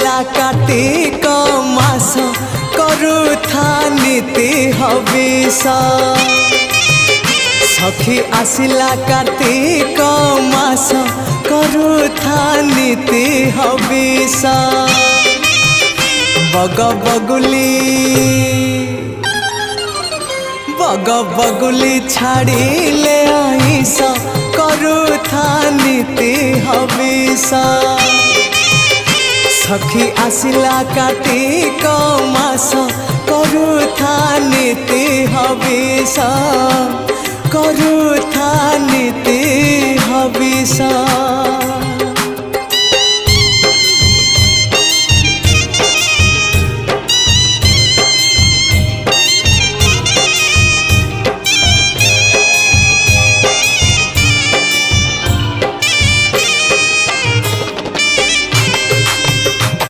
आसिला कार्तिक मास करुथा नीति हविष सखी आसिला कार्तिक मास करुथा नीति हविष बग बगुली छाड़िले आइस करुथा नीति हविष सखी आसिला कार्तिक मास करुथा नीति हविष करुथा नीति हविष।